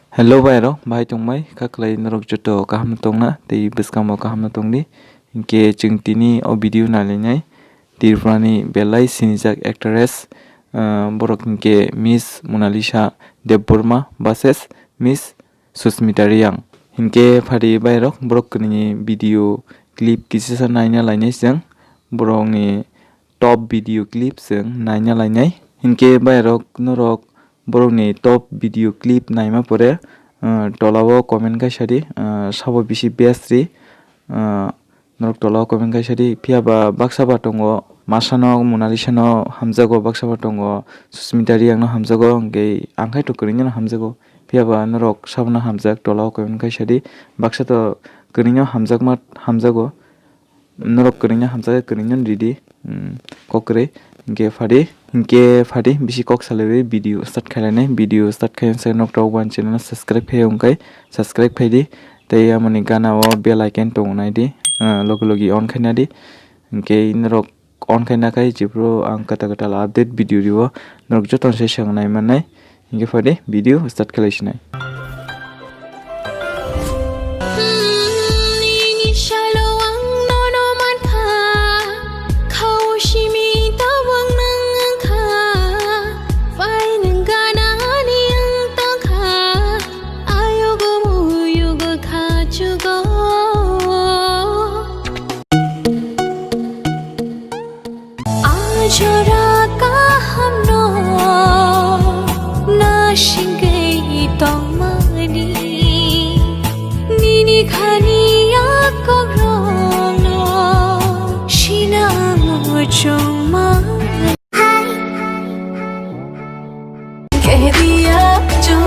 Hello bayro bahai tongmai kaklai norok joto kaham tongna tei bwskamo kaham tongni hingke chwng tini o video nalainai tirpani belai sinijak actress borok hingke Miss Monalisa Debborma bases Miss Susmita Riyang hingke phari bairok borok ni video clip kisisa naina lainai jang borokni top video clip jang naina lainai hingke bairok norok borokni top video clip naima pore tolao comment kaisari sabo bisi bestri norok tolao comment kaisari phiaba baksaba tongo masano Monalisa no hamjago baksaba tongo Susmita Riyang no hamjago hingke angkhai to kwrwingno no hamjago phiaba norok sabno hamjak tolao comment kaisari baksa to kwrwingno hamjago norok kwrwingno hamjak kwrwingno ready kokrwi hingke phari bisi kok salai video start khainai video start khainsa nok tok wan channel subscribe khai ongkai subscribe khaidi tei amoni gana o bell icon tongnai di logi logi on khaina di hingke norok on khaina kai jibro ang kata update video rio norok joton se sangnai manai hingke phari video start khalaisinai. Jora ka hamno na shingai tongmani nini khani ya kogro shina mo choma keh diya jo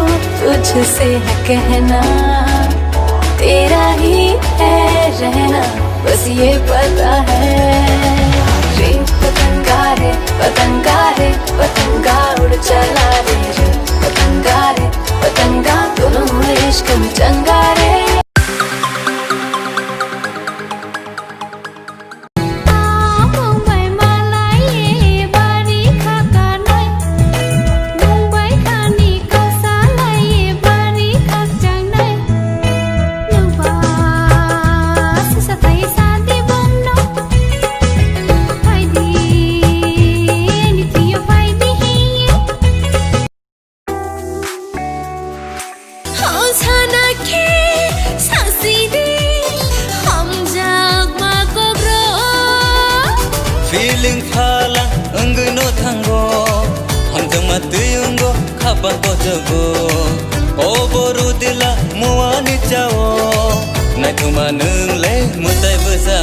tujhse hai कहना तेरा ही है रहना बस ये पता है पतंगा उड़ चला रे पतंगा दोनों इश्क में चंगा रे Feeling phala engno thango hanjang ma tuyungo khapa ko jago o boru dila muani chao nai thuma nung le mutai basa